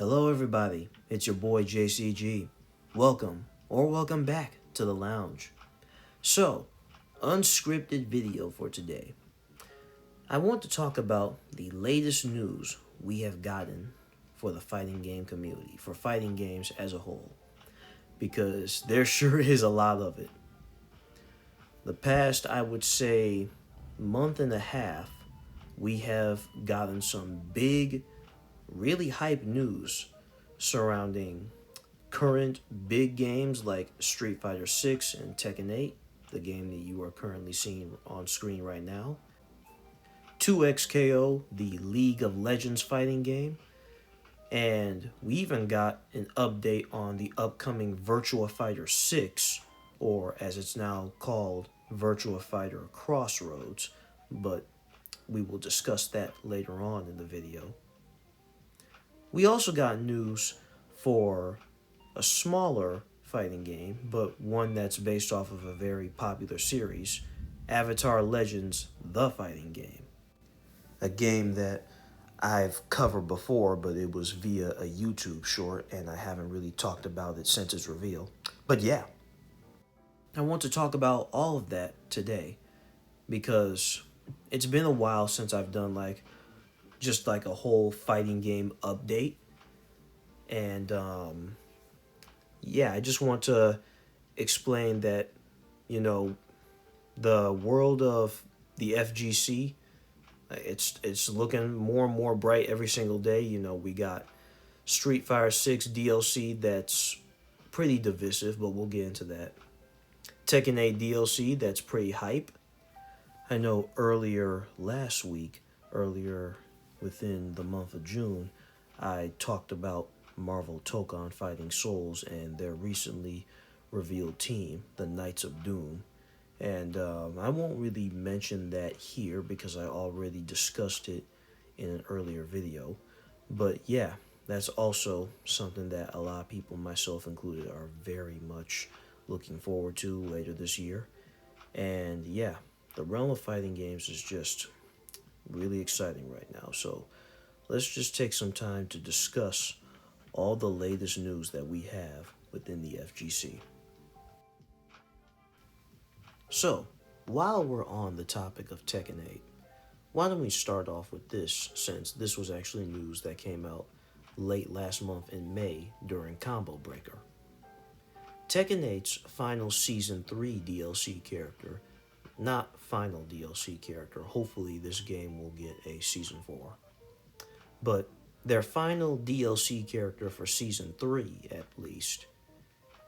Hello, everybody. It's your boy JCG. Welcome back to the lounge. So, unscripted video for today. I want to talk about the latest news we have gotten for the fighting game community, for fighting games as a whole, because there sure is a lot of it. The past, I would say, month and a half, we have gotten some big, really hype news surrounding current big games like Street Fighter 6 and Tekken 8, the game that you are currently seeing on screen right now. 2XKO, the League of Legends fighting game. And we even got an update on the upcoming Virtua Fighter 6, or as it's now called, Virtua Fighter Crossroads. But we will discuss that later on in the video. We also got news for a smaller fighting game, but one that's based off of a very popular series, Avatar Legends: The Fighting Game. A game that I've covered before, but it was via a YouTube short, and I haven't really talked about it since its reveal. But yeah, I want to talk about all of that today because it's been a while since I've done just like a whole fighting game update. And I just want to explain that, the world of the FGC, it's looking more and more bright every single day. We got Street Fighter 6 DLC that's pretty divisive, but we'll get into that. Tekken 8 DLC that's pretty hype. I know earlier within the month of June, I talked about Marvel Tokon Fighting Souls and their recently revealed team, the Knights of Doom. And I won't really mention that here because I already discussed it in an earlier video. But yeah, that's also something that a lot of people, myself included, are very much looking forward to later this year. And yeah, the realm of fighting games is just really exciting right now. So let's just take some time to discuss all the latest news that we have within the FGC. So, while we're on the topic of Tekken 8, why don't we start off with this, since this was actually news that came out late last month in May during Combo Breaker. Tekken 8's final Season 3 DLC character, not final DLC character, hopefully this game will get a Season 4, but their final DLC character for Season 3, at least,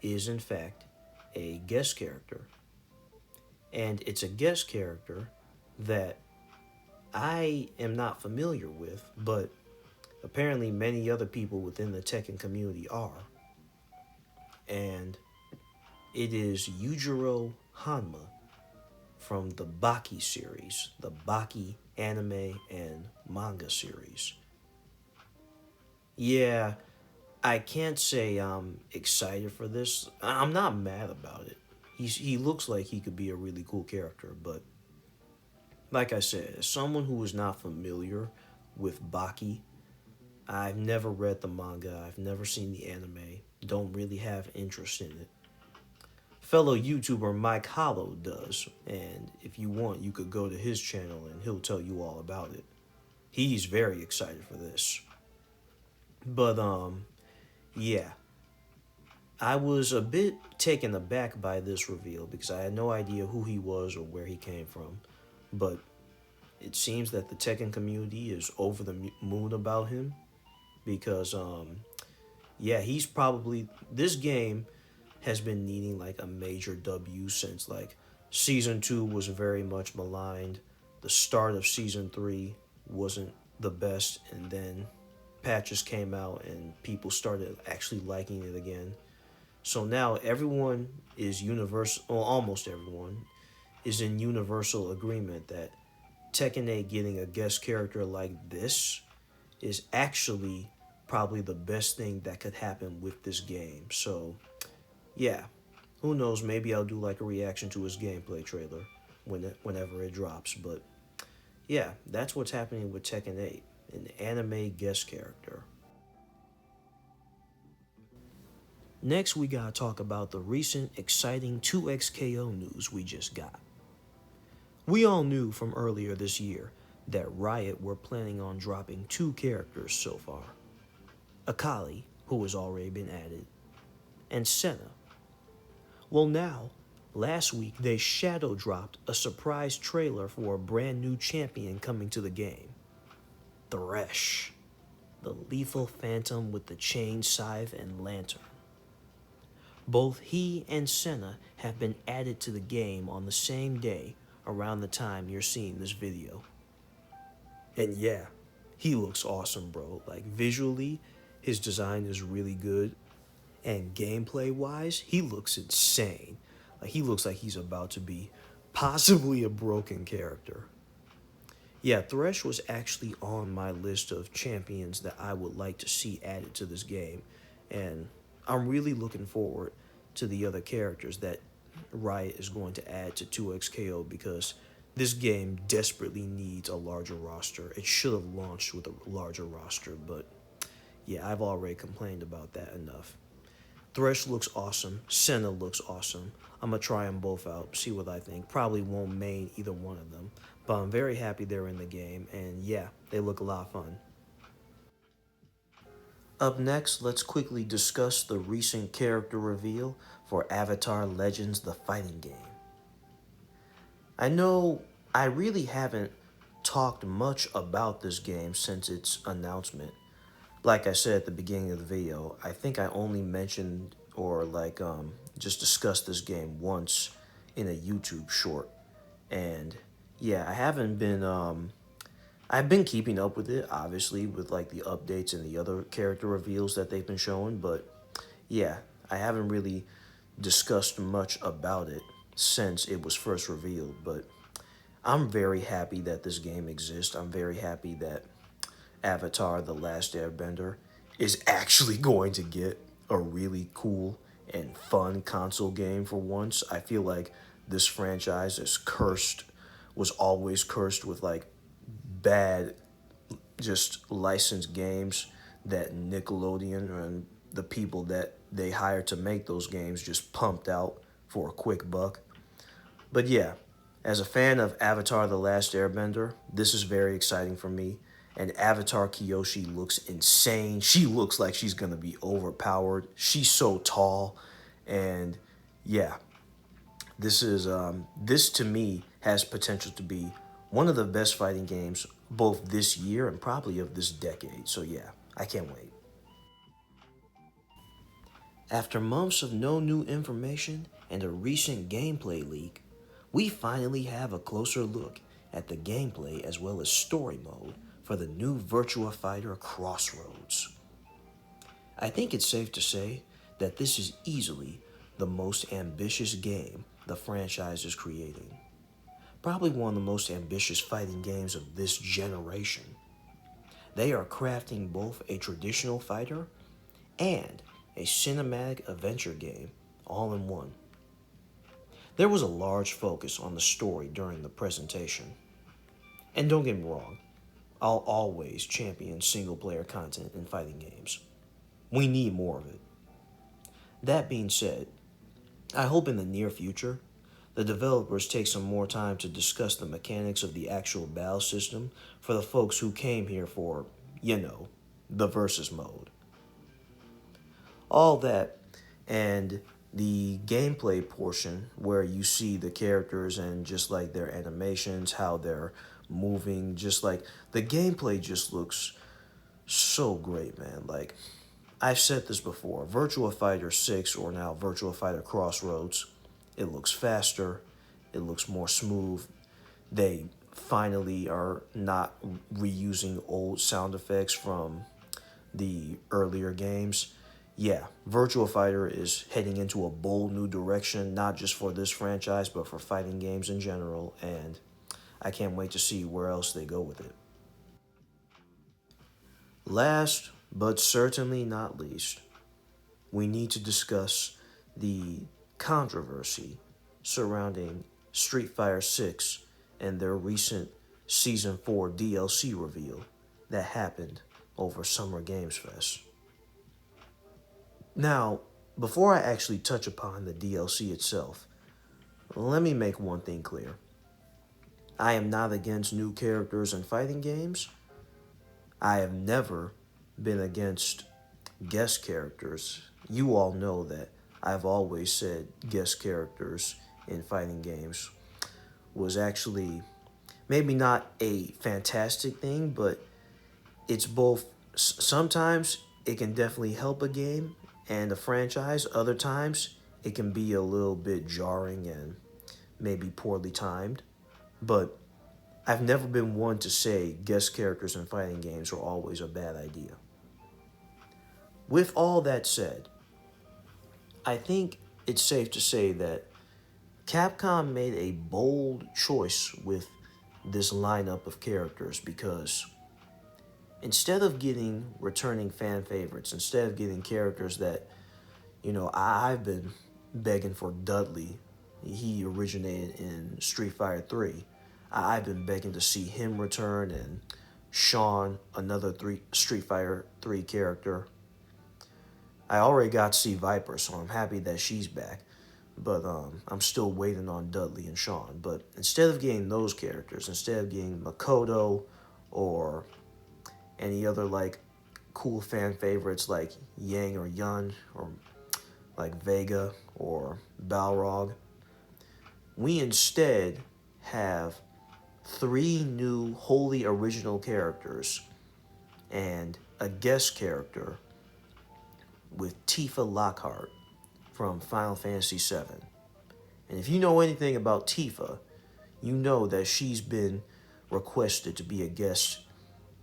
is in fact a guest character. And it's a guest character that I am not familiar with, but apparently many other people within the Tekken community are. And it is Yujiro Hanma from the Baki series, the Baki anime and manga series. Yeah, I can't say I'm excited for this. I'm not mad about it. He looks like he could be a really cool character, but like I said, as someone who is not familiar with Baki, I've never read the manga, I've never seen the anime, don't really have interest in it. Fellow YouTuber Mike Hollow does, and if you want, you could go to his channel and he'll tell you all about it. He's very excited for this. But, yeah. I was a bit taken aback by this reveal because I had no idea who he was or where he came from. But it seems that the Tekken community is over the moon about him because, he's probably... This game has been needing, a major W since, Season 2 was very much maligned. The start of Season 3 wasn't the best, and then patches came out and people started actually liking it again. So now everyone is almost everyone is in universal agreement that Tekken 8 getting a guest character like this is actually probably the best thing that could happen with this game. So yeah, who knows, maybe I'll do a reaction to his gameplay trailer whenever it drops. But yeah, that's what's happening with Tekken 8, an anime guest character. Next, we gotta talk about the recent exciting 2XKO news we just got. We all knew from earlier this year that Riot were planning on dropping two characters so far. Akali, who has already been added, and Senna. Well now, last week they shadow dropped a surprise trailer for a brand new champion coming to the game. Thresh, the lethal phantom with the chain scythe and lantern. Both he and Senna have been added to the game on the same day around the time you're seeing this video. And yeah, he looks awesome, bro. Like visually, his design is really good. And gameplay wise, he looks insane. Like he looks like he's about to be possibly a broken character. Yeah, Thresh was actually on my list of champions that I would like to see added to this game. And I'm really looking forward to the other characters that Riot is going to add to 2XKO because this game desperately needs a larger roster. It should have launched with a larger roster, but yeah, I've already complained about that enough. Thresh looks awesome. Senna looks awesome. I'm going to try them both out, see what I think. Probably won't main either one of them, but I'm very happy they're in the game, and yeah, they look a lot of fun. Up next, let's quickly discuss the recent character reveal for Avatar Legends the Fighting Game. I know I really haven't talked much about this game since its announcement. Like I said at the beginning of the video, I think I only mentioned or just discussed this game once in a YouTube short. And yeah, I've been keeping up with it, obviously, with like the updates and the other character reveals that they've been showing, but yeah, I haven't really discussed much about it since it was first revealed, but I'm very happy that this game exists. I'm very happy that Avatar The Last Airbender is actually going to get a really cool and fun console game for once. I feel like this franchise is cursed, was always cursed with like bad just licensed games that Nickelodeon and the people that they hired to make those games just pumped out for a quick buck. But yeah, as a fan of Avatar The Last Airbender, this is very exciting for me. And Avatar Kyoshi looks insane. She looks like she's going to be overpowered. She's so tall. And yeah, this to me has potential to be one of the best fighting games both this year and probably of this decade. So yeah, I can't wait. After months of no new information and a recent gameplay leak, we finally have a closer look at the gameplay as well as story mode for the new Virtua Fighter Crossroads. I think it's safe to say that this is easily the most ambitious game the franchise is creating. Probably one of the most ambitious fighting games of this generation. They are crafting both a traditional fighter and a cinematic adventure game all in one. There was a large focus on the story during the presentation. And don't get me wrong, I'll always champion single-player content in fighting games. We need more of it. That being said, I hope in the near future, the developers take some more time to discuss the mechanics of the actual battle system for the folks who came here for, the versus mode. All that and the gameplay portion where you see the characters and just like their animations, how they're moving, just like the gameplay just looks so great, man. Like I've said this before, Virtua Fighter 6 or now Virtua Fighter Crossroads, it looks faster, it looks more smooth. They finally are not reusing old sound effects from the earlier games. Yeah, Virtua Fighter is heading into a bold new direction, not just for this franchise, but for fighting games in general, and I can't wait to see where else they go with it. Last, but certainly not least, we need to discuss the controversy surrounding Street Fighter 6 and their recent Season 4 DLC reveal that happened over Summer Games Fest. Now, before I actually touch upon the DLC itself, let me make one thing clear. I am not against new characters in fighting games. I have never been against guest characters. You all know that I've always said guest characters in fighting games was actually maybe not a fantastic thing, but it's both. Sometimes it can definitely help a game and a franchise. Other times it can be a little bit jarring and maybe poorly timed. But I've never been one to say guest characters in fighting games are always a bad idea. With all that said, I think it's safe to say that Capcom made a bold choice with this lineup of characters because instead of getting returning fan favorites, instead of getting characters that, I've been begging for Dudley. He originated in Street Fighter 3. I've been begging to see him return, and Sean, another Street Fighter 3 character. I already got to see Viper, so I'm happy that she's back. But I'm still waiting on Dudley and Sean. But instead of getting those characters, instead of getting Makoto or any other like cool fan favorites like Yang or Yun or like Vega or Balrog, we instead have 3 new wholly original characters and a guest character with Tifa Lockhart from Final Fantasy VII. And if you know anything about Tifa, you know that she's been requested to be a guest,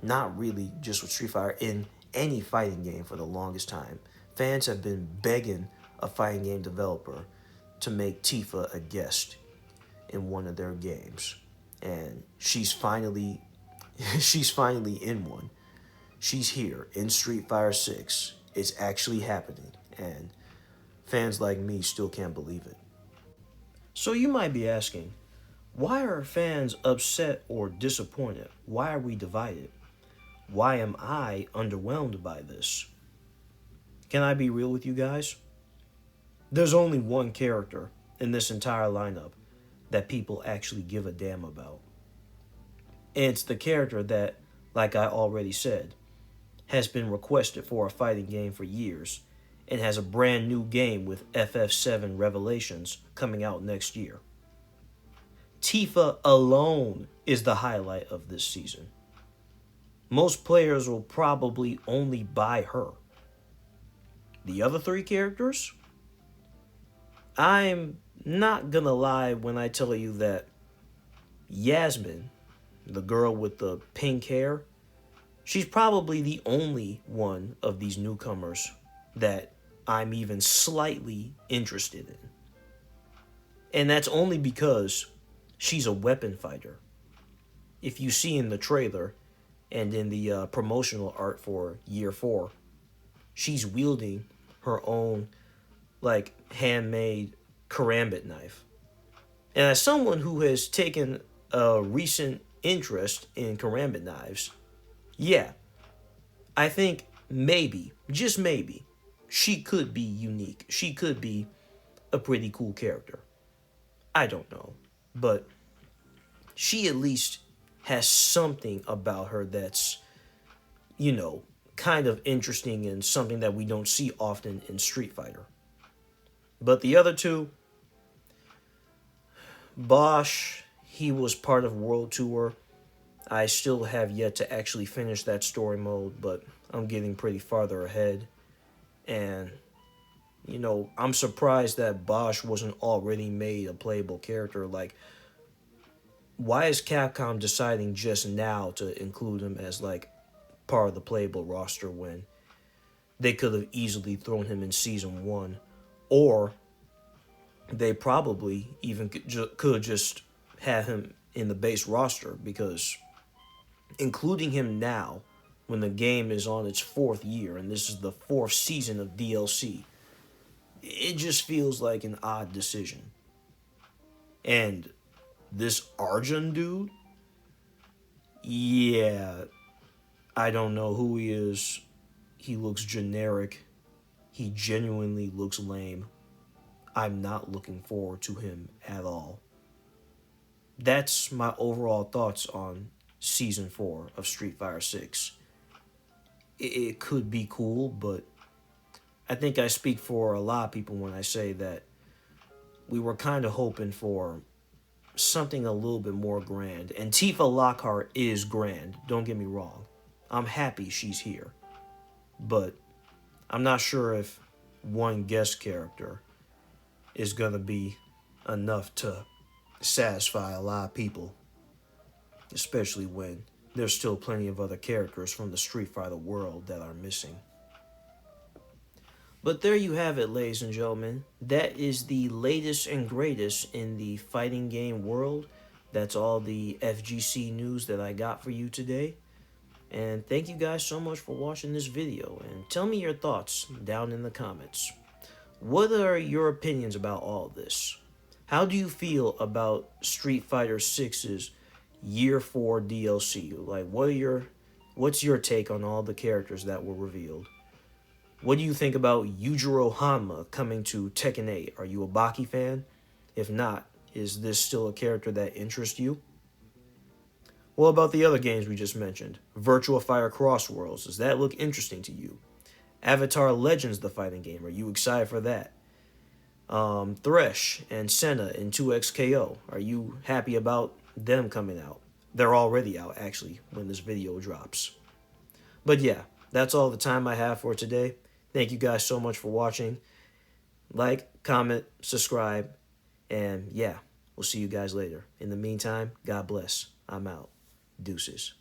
not really just with Street Fighter, in any fighting game for the longest time. Fans have been begging a fighting game developer to make Tifa a guest in one of their games. And she's finally in one. She's here in Street Fighter 6. It's actually happening, and fans like me still can't believe it. So you might be asking, why are fans upset or disappointed? Why are we divided? Why am I underwhelmed by this? Can I be real with you guys? There's only one character in this entire lineup that people actually give a damn about. And it's the character that, like I already said, has been requested for a fighting game for years and has a brand new game with FF7 Revelations coming out next year. Tifa alone is the highlight of this season. Most players will probably only buy her. The other 3 characters? I'm not gonna lie when I tell you that Yasmin, the girl with the pink hair, she's probably the only one of these newcomers that I'm even slightly interested in. And that's only because she's a weapon fighter. If you see in the trailer and in the promotional art for Year 4, she's wielding her own, like, handmade karambit knife. And as someone who has taken a recent interest in karambit knives, yeah, I think maybe, just maybe, she could be unique. She could be a pretty cool character. I don't know. But she at least has something about her that's, kind of interesting and something that we don't see often in Street Fighter. But the other 2, Bosch, he was part of World Tour. I still have yet to actually finish that story mode, but I'm getting pretty farther ahead. And, I'm surprised that Bosch wasn't already made a playable character. Like, why is Capcom deciding just now to include him as, like, part of the playable roster when they could have easily thrown him in Season 1? Or they probably even could just have him in the base roster, because including him now, when the game is on its 4th year and this is the 4th season of DLC, it just feels like an odd decision. And this Arjun dude, yeah, I don't know who he is. He looks generic. He genuinely looks lame. I'm not looking forward to him at all. That's my overall thoughts on Season 4 of Street Fighter 6. It could be cool, but I think I speak for a lot of people when I say that we were kind of hoping for something a little bit more grand. And Tifa Lockhart is grand, don't get me wrong. I'm happy she's here. But I'm not sure if one guest character is going to be enough to satisfy a lot of people, especially when there's still plenty of other characters from the Street Fighter world that are missing. But there you have it, ladies and gentlemen. That is the latest and greatest in the fighting game world. That's all the FGC news that I got for you today. And thank you guys so much for watching this video. And tell me your thoughts down in the comments. What are your opinions about all this? How do you feel about Street Fighter 6's Year 4 DLC? Like, what's your take on all the characters that were revealed? What do you think about Yujiro Hanma coming to Tekken 8? Are you a Baki fan? If not, is this still a character that interests you? What about the other games we just mentioned? Virtua Fighter Crossroads, does that look interesting to you? Avatar Legends, the fighting game, are you excited for that? Thresh and Senna in 2XKO, are you happy about them coming out? They're already out, actually, when this video drops. But yeah, that's all the time I have for today. Thank you guys so much for watching. Like, comment, subscribe, and yeah, we'll see you guys later. In the meantime, God bless. I'm out. Deuces.